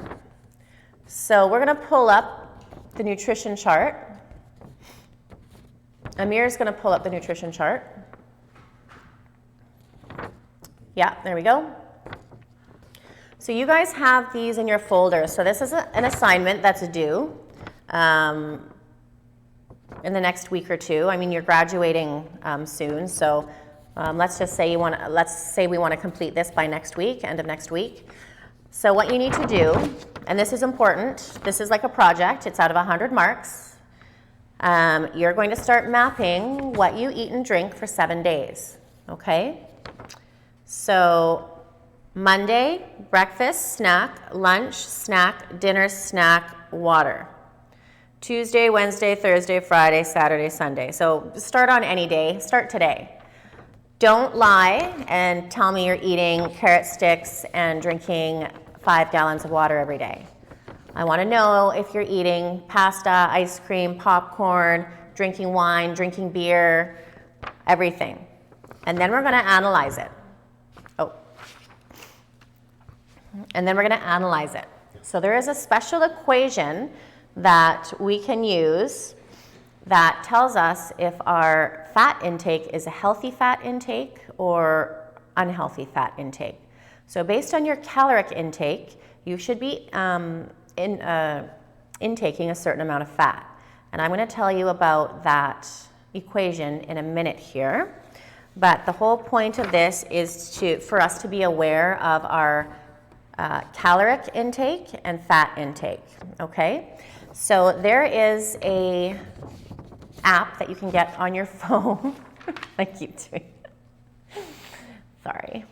So we're going to pull up the nutrition chart. Amir's going to pull up the nutrition chart. Yeah, there we go. So you guys have these in your folder. So this is an assignment that's due in the next week or two. I mean, you're graduating soon, so let's just say we want to complete this by next week, end of next week. So what you need to do, and this is important, this is like a project, it's out of 100 marks. You're going to start mapping what you eat and drink for 7 days, okay? So Monday, breakfast, snack, lunch, snack, dinner, snack, water. Tuesday, Wednesday, Thursday, Friday, Saturday, Sunday. So start on any day, start today. Don't lie and tell me you're eating carrot sticks and drinking 5 gallons of water every day. I want to know if you're eating pasta, ice cream, popcorn, drinking wine, drinking beer, everything. And then we're going to analyze it. And then we're going to analyze it. So there is a special equation that we can use that tells us if our fat intake is a healthy fat intake or unhealthy fat intake. So based on your caloric intake, you should be intaking a certain amount of fat. And I'm going to tell you about that equation in a minute here. But the whole point of this is for us to be aware of our caloric intake and fat intake, okay? So there is a app that you can get on your phone. I keep doing it. Sorry.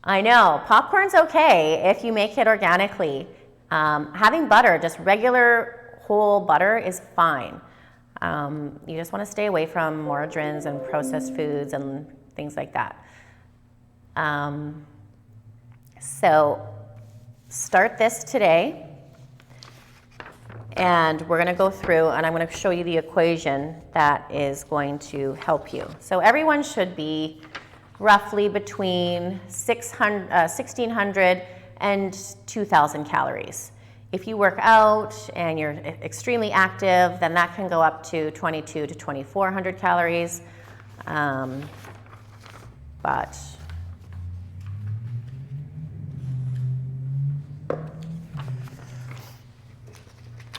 I know, popcorn's okay if you make it organically. Having butter, just regular whole butter, is fine. You just want to stay away from margarines and processed foods and things like that. So start this today, and we're going to go through and I'm going to show you the equation that is going to help you. So everyone should be roughly between 1,600 and 2,000 calories. If you work out and you're extremely active, then that can go up to 2,200 to 2,400 calories.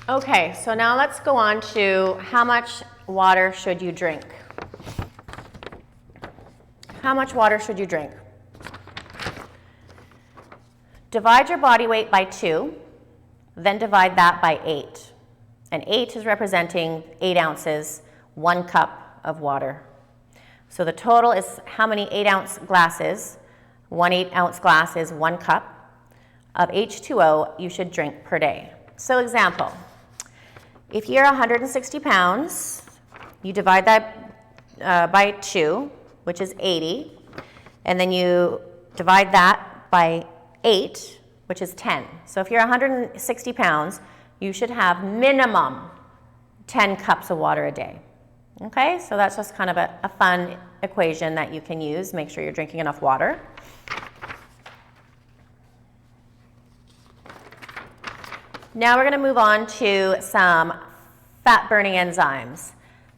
Okay, so now let's go on to how much water should you drink? How much water should you drink? Divide your body weight by 2, then divide that by 8. And 8 is representing 8 ounces, 1 cup of water. So the total is how many 8-ounce glasses, 1 8-ounce glass is 1 cup of H2O you should drink per day. So example, if you're 160 pounds, you divide that by 2, which is 80, and then you divide that by 8, which is 10. So if you're 160 pounds, you should have minimum 10 cups of water a day. Okay, so that's just kind of a fun equation that you can use. Make sure you're drinking enough water. Now we're going to move on to some fat-burning enzymes.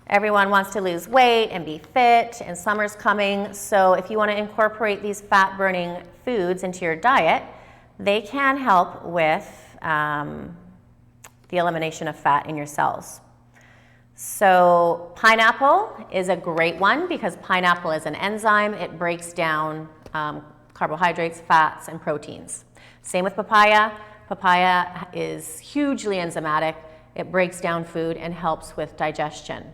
Everyone wants to lose weight and be fit, and summer's coming, so if you want to incorporate these fat-burning foods into your diet, they can help with the elimination of fat in your cells. So pineapple is a great one because pineapple is an enzyme. It breaks down carbohydrates, fats, and proteins. Same with papaya. Papaya is hugely enzymatic. It breaks down food and helps with digestion.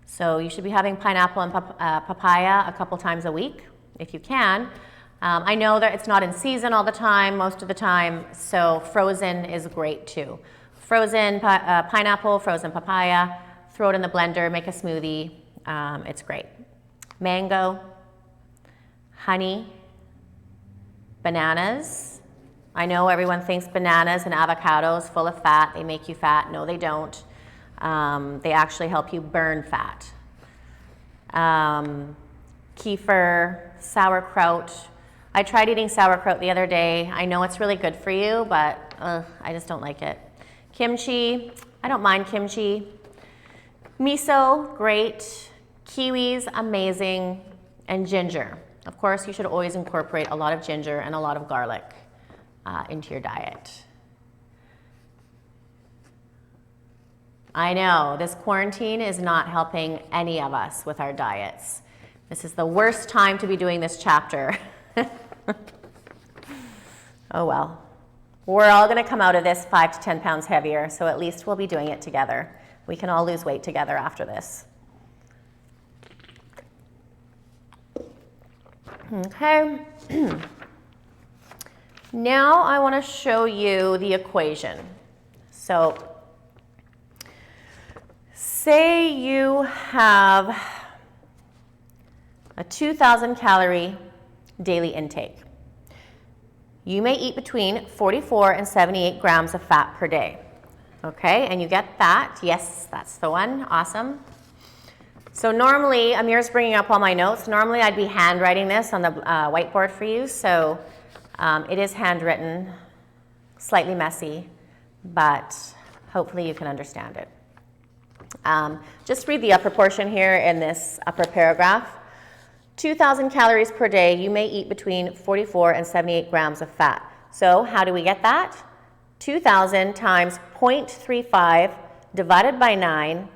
So you should be having pineapple and papaya a couple times a week if you can. I know that it's not in season all the time, most of the time, so frozen is great too. Frozen pineapple, frozen papaya, throw it in the blender, make a smoothie, it's great. Mango, honey, bananas. I know everyone thinks bananas and avocados full of fat, they make you fat. No, they don't. They actually help you burn fat. Kefir, sauerkraut. I tried eating sauerkraut the other day. I know it's really good for you, but I just don't like it. Kimchi, I don't mind kimchi. Miso, great. Kiwis, amazing. And ginger. Of course, you should always incorporate a lot of ginger and a lot of garlic into your diet. I know, this quarantine is not helping any of us with our diets. This is the worst time to be doing this chapter. Oh well. We're all going to come out of this 5 to 10 pounds heavier, so at least we'll be doing it together. We can all lose weight together after this. Okay. Now I want to show you the equation. So say you have a 2,000 calorie daily intake. You may eat between 44 and 78 grams of fat per day. Okay, and you get that? Yes, that's the one. Awesome. So normally, Amir's bringing up all my notes. Normally I'd be handwriting this on the whiteboard for you, so it is handwritten, slightly messy, but Hopefully you can understand it. Just read the upper portion here in this upper paragraph. 2,000 calories per day, you may eat between 44 and 78 grams of fat. So how do we get that? 2,000 times 0.35 divided by 9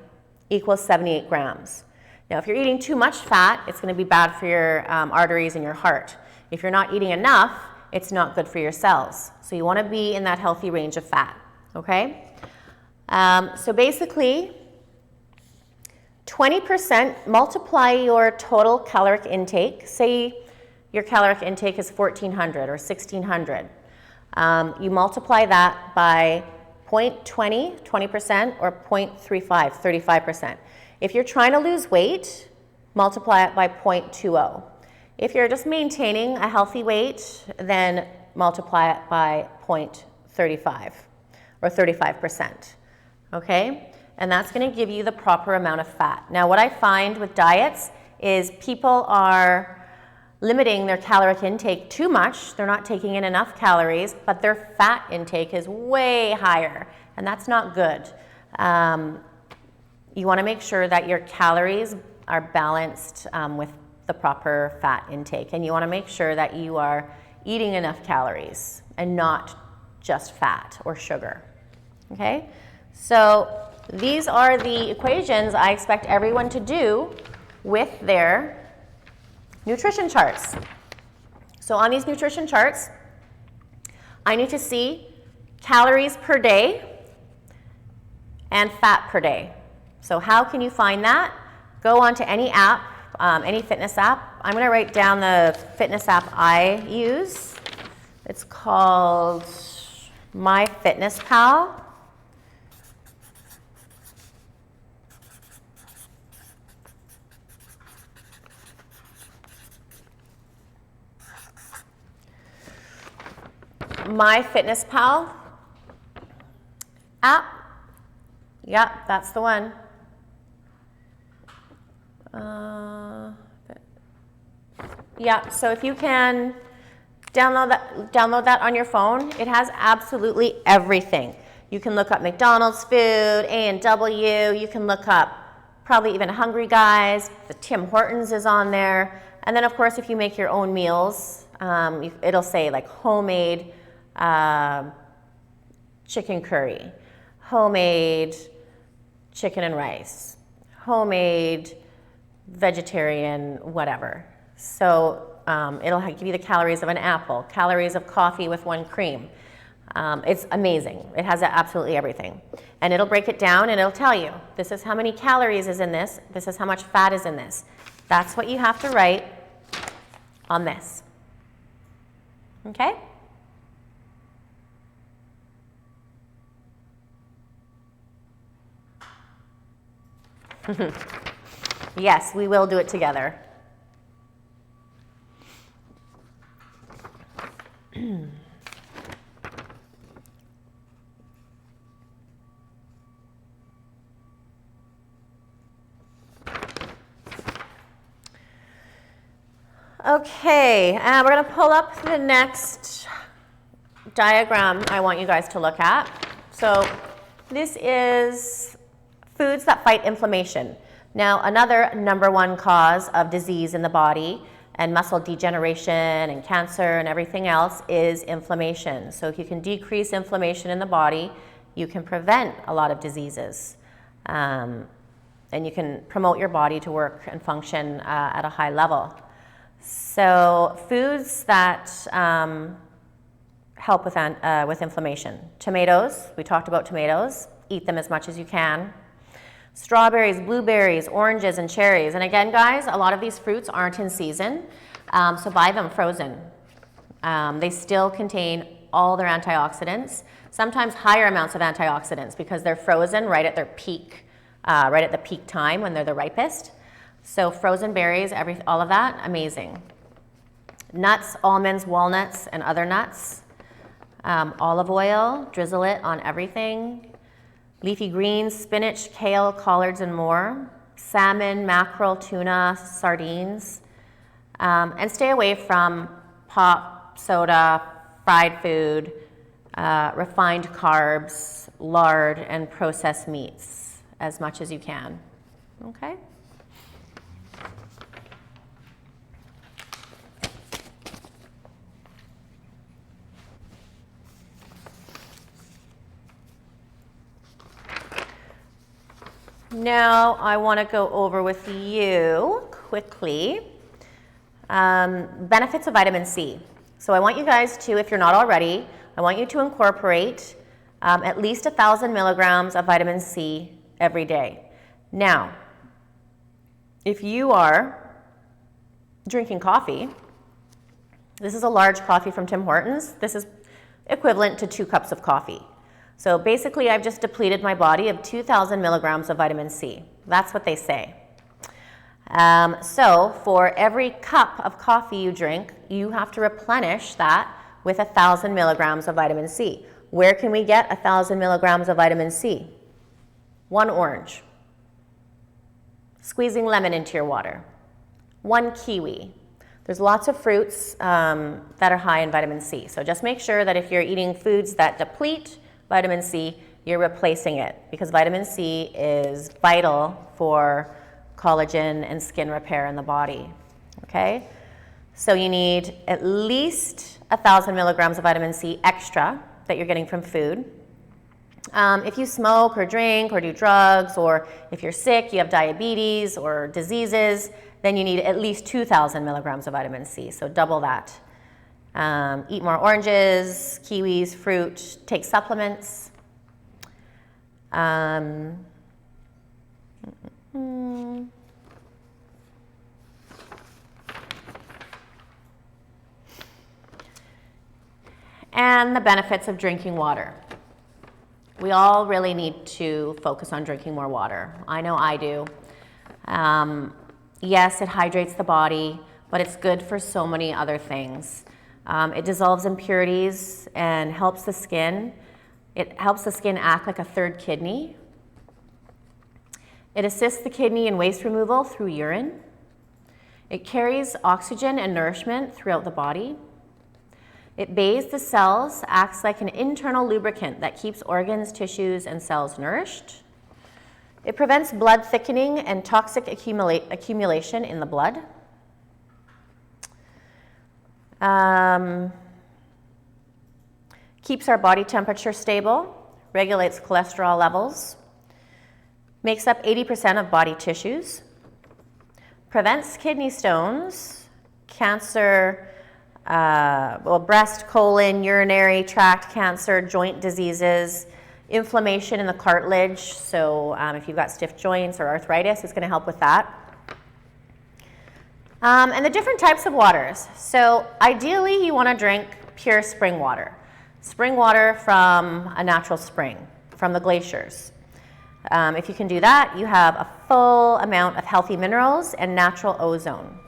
equals 78 grams. Now, if you're eating too much fat, it's going to be bad for your arteries and your heart. If you're not eating enough, it's not good for your cells. So you want to be in that healthy range of fat, okay? So basically, 20%, multiply your total caloric intake. Say your caloric intake is 1,400 or 1,600. You multiply that by 0.20, 20%, or 0.35, 35%. If you're trying to lose weight, multiply it by 0.20. If you're just maintaining a healthy weight, then multiply it by 0.35 or 35%, okay? And that's going to give you the proper amount of fat. Now, what I find with diets is people are limiting their caloric intake too much. They're not taking in enough calories, but their fat intake is way higher, and that's not good. You want to make sure that your calories are balanced with the proper fat intake, and you want to make sure that you are eating enough calories and not just fat or sugar, okay? So these are the equations I expect everyone to do with their nutrition charts. So on these nutrition charts, I need to see calories per day and fat per day. So how can you find that? Go onto any app, any fitness app. I'm going to write down the fitness app I use. It's called MyFitnessPal. MyFitnessPal app. Yep, that's the one. Yeah, so if you can download that on your phone, it has absolutely everything. You can look up McDonald's food, A&W, you can look up probably even Hungry Guys, the Tim Hortons is on there. And then of course, if you make your own meals, it'll say like homemade chicken curry, homemade chicken and rice, homemade vegetarian whatever. So it'll give you the calories of an apple, calories of coffee with 1 cream. It's amazing. It has absolutely everything. And it'll break it down and it'll tell you, this is how many calories is in this, this is how much fat is in this. That's what you have to write on this. Okay? Yes, we will do it together. Okay, we're going to pull up the next diagram I want you guys to look at. So this is foods that fight inflammation. Now, another #1 cause of disease in the body and muscle degeneration and cancer and everything else is inflammation. So if you can decrease inflammation in the body, you can prevent a lot of diseases. And you can promote your body to work and function at a high level. So foods that help with inflammation. Tomatoes, we talked about tomatoes. Eat them as much as you can. Strawberries, blueberries, oranges, and cherries. And again, guys, a lot of these fruits aren't in season, so buy them frozen. They still contain all their antioxidants, sometimes higher amounts of antioxidants because they're frozen right at their peak, right at the peak time when they're the ripest. So frozen berries, all of that, amazing. Nuts, almonds, walnuts, and other nuts. Olive oil, drizzle it on everything. Leafy greens, spinach, kale, collards, and more. Salmon, mackerel, tuna, sardines. And stay away from pop, soda, fried food, refined carbs, lard, and processed meats as much as you can. Okay? Now I want to go over with you quickly benefits of vitamin C. So I want you guys to, if you're not already, I want you to incorporate at least 1,000 milligrams of vitamin C every day. Now, if you are drinking coffee, this is a large coffee from Tim Hortons. This is equivalent to 2 cups of coffee. So basically, I've just depleted my body of 2,000 milligrams of vitamin C. That's what they say. So for every cup of coffee you drink, you have to replenish that with 1,000 milligrams of vitamin C. Where can we get 1,000 milligrams of vitamin C? 1 orange. Squeezing lemon into your water. 1 kiwi. There's lots of fruits that are high in vitamin C. So just make sure that if you're eating foods that deplete vitamin C, you're replacing it, because vitamin C is vital for collagen and skin repair in the body. Okay? So you need at least 1,000 milligrams of vitamin C extra that you're getting from food. If you smoke or drink or do drugs, or if you're sick, you have diabetes or diseases, then you need at least 2,000 milligrams of vitamin C, so double that. Eat more oranges, kiwis, fruit, take supplements. And the benefits of drinking water. We all really need to focus on drinking more water. I know I do. Yes, it hydrates the body, but it's good for so many other things. It dissolves impurities and helps the skin. It helps the skin act like a third kidney. It assists the kidney in waste removal through urine. It carries oxygen and nourishment throughout the body. It bathes the cells, acts like an internal lubricant that keeps organs, tissues, and cells nourished. It prevents blood thickening and toxic accumulation in the blood. Keeps our body temperature stable, regulates cholesterol levels, makes up 80% of body tissues, prevents kidney stones, cancer, breast, colon, urinary tract cancer, joint diseases, inflammation in the cartilage. So if you've got stiff joints or arthritis, it's going to help with that. And the different types of waters. So ideally, you want to drink pure spring water. Spring water from a natural spring, from the glaciers. If you can do that, you have a full amount of healthy minerals and natural ozone.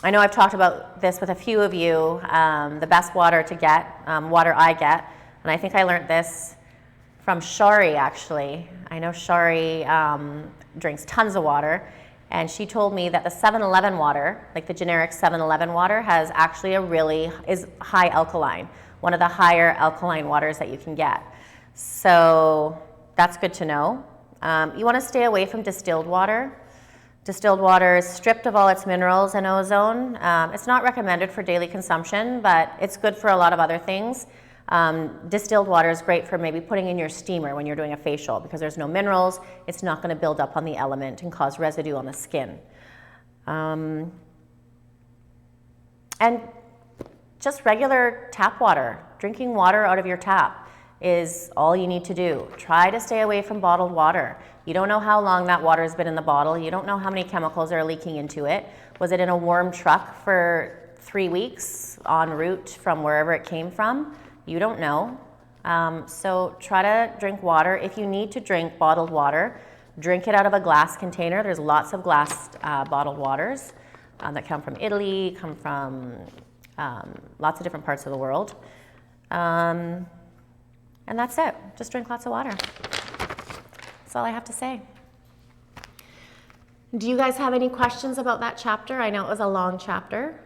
I know I've talked about this with a few of you, the best water to get, water I get, and I think I learned this from Shari, actually. I know Shari drinks tons of water, and she told me that the 7-Eleven water, like the generic 7-Eleven water, has actually is high alkaline, one of the higher alkaline waters that you can get. So that's good to know. You want to stay away from distilled water. Distilled water is stripped of all its minerals and ozone. It's not recommended for daily consumption, but it's good for a lot of other things. Distilled water is great for maybe putting in your steamer when you're doing a facial, because there's no minerals. It's not going to build up on the element and cause residue on the skin. And just regular tap water, drinking water out of your tap is all you need to do. Try to stay away from bottled water. You don't know how long that water has been in the bottle. You don't know how many chemicals are leaking into it. Was it in a warm truck for 3 weeks en route from wherever it came from? You don't know. So try to drink water. If you need to drink bottled water, drink it out of a glass container. There's lots of glass bottled waters that come from Italy, come from lots of different parts of the world. And that's it. Just drink lots of water. That's all I have to say. Do you guys have any questions about that chapter? I know it was a long chapter.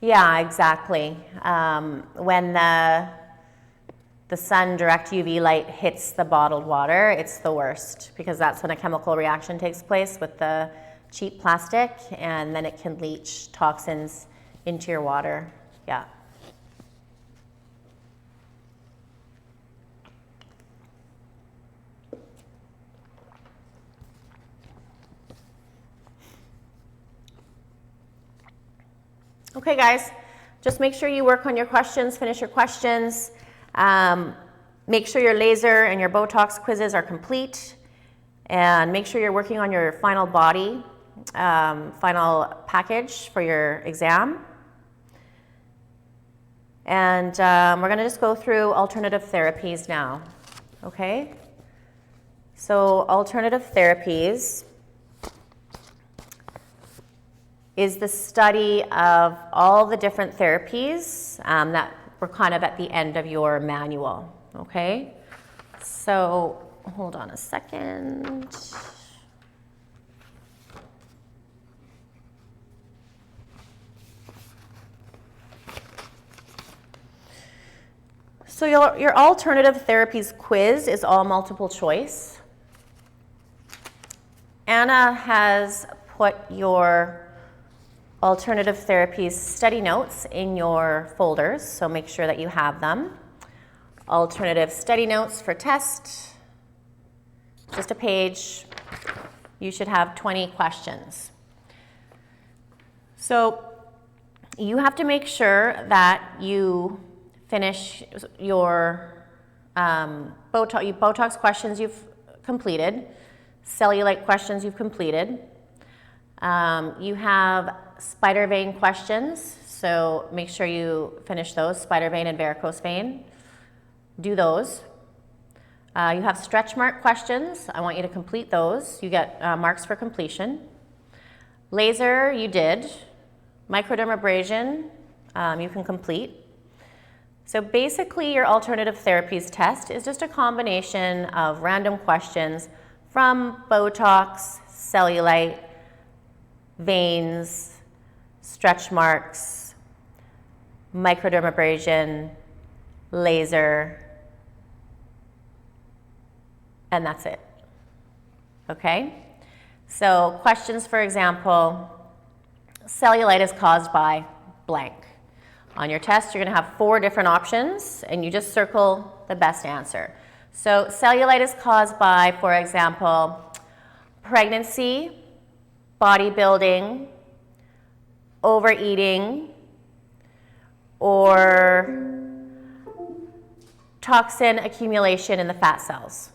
Yeah, exactly. When the sun direct UV light hits the bottled water, it's the worst because that's when a chemical reaction takes place with the cheap plastic, and then it can leach toxins into your water. Yeah. Okay, guys, just make sure you work on your questions, finish your questions. Make sure your laser and your Botox quizzes are complete, and make sure you're working on your final body, final package for your exam. And we're going to just go through alternative therapies now, okay? So alternative therapies is the study of all the different therapies that were kind of at the end of your manual, okay? So hold on a second. So your alternative therapies quiz is all multiple choice. Anna has put your alternative therapies study notes in your folders, so make sure that you have them. Alternative study notes for test, just a page. You should have 20 questions. So you have to make sure that you finish your Botox questions you've completed, cellulite questions you've completed. You have spider vein questions, so make sure you finish those, spider vein and varicose vein. Do those. You have stretch mark questions. I want you to complete those. You get marks for completion. Laser, you did. Microdermabrasion, you can complete. So basically your alternative therapies test is just a combination of random questions from Botox, cellulite, veins, stretch marks, microdermabrasion, laser, and that's it. Okay? So questions, for example, cellulite is caused by blank. On your test, you're going to have 4 different options, and you just circle the best answer. So cellulite is caused by, for example, pregnancy, bodybuilding, overeating, or toxin accumulation in the fat cells.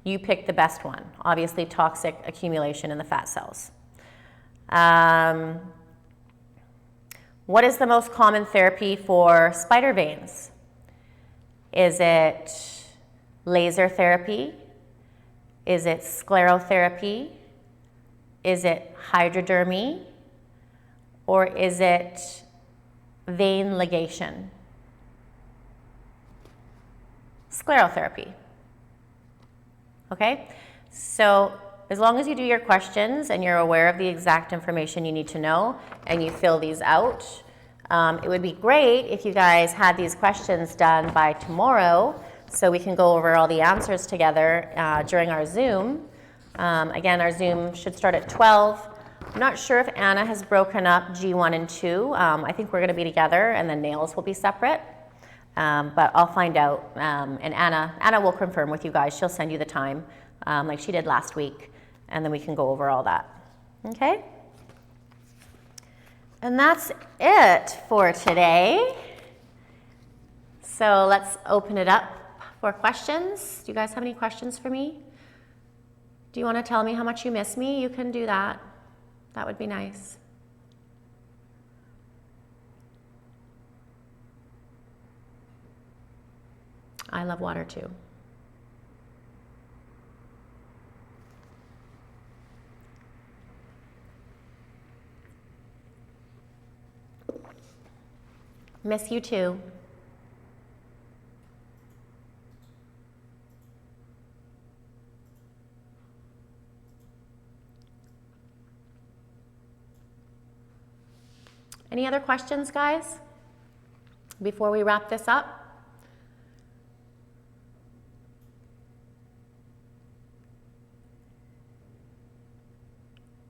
You pick the best one. Obviously, toxic accumulation in the fat cells. What is the most common therapy for spider veins? Is it laser therapy? Is it sclerotherapy? Is it hydrodermy? Or is it vein ligation? Sclerotherapy. Okay? So as long as you do your questions and you're aware of the exact information you need to know and you fill these out, it would be great if you guys had these questions done by tomorrow so we can go over all the answers together during our Zoom. Again, our Zoom should start at 12. I'm not sure if Anna has broken up G1 and 2. I think we're going to be together and the nails will be separate. But I'll find out, and Anna will confirm with you guys. She'll send you the time like she did last week, and then we can go over all that. Okay? And that's it for today. So let's open it up for questions. Do you guys have any questions for me? Do you want to tell me how much you miss me? You can do that. That would be nice. I love water too. Miss you too. Any other questions, guys, before we wrap this up?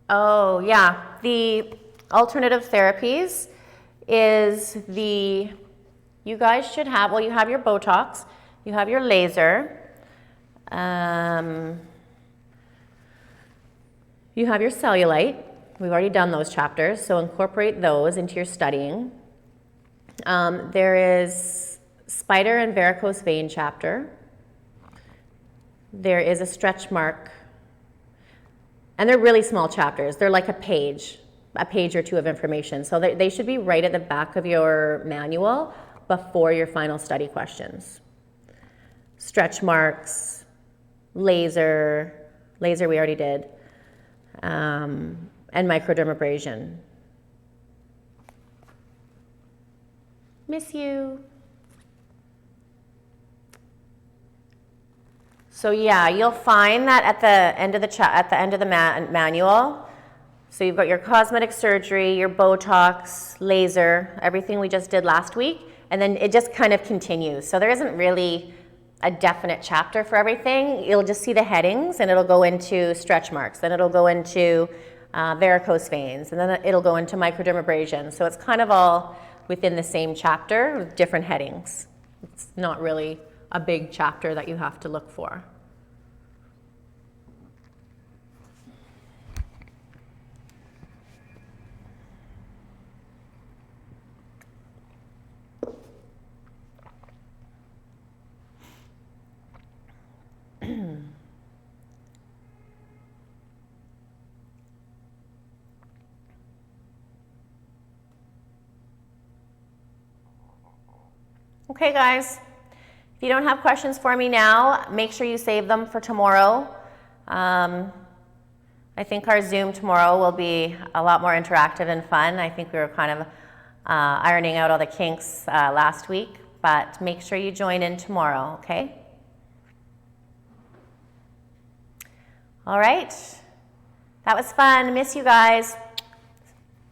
Oh, yeah. The alternative therapies is you guys should have, well, you have your Botox, you have your laser, you have your cellulite. We've already done those chapters, so incorporate those into your studying. There is spider and varicose vein chapter. There is a stretch mark. And they're really small chapters. They're like a page or two of information. So they should be right at the back of your manual before your final study questions. Stretch marks, laser we already did, and microdermabrasion. Miss you. So yeah, you'll find that at the end of the manual. So you've got your cosmetic surgery, your Botox, laser, everything we just did last week, and then it just kind of continues. So there isn't really a definite chapter for everything. You'll just see the headings, and it'll go into stretch marks, then it'll go into varicose veins, and then it'll go into microdermabrasion. So it's kind of all within the same chapter with different headings. It's not really a big chapter that you have to look for. Okay, guys. If you don't have questions for me now, make sure you save them for tomorrow. I think our Zoom tomorrow will be a lot more interactive and fun. I think we were kind of ironing out all the kinks last week, but make sure you join in tomorrow, okay? All right. That was fun. Miss you guys.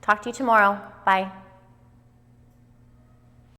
Talk to you tomorrow. Bye.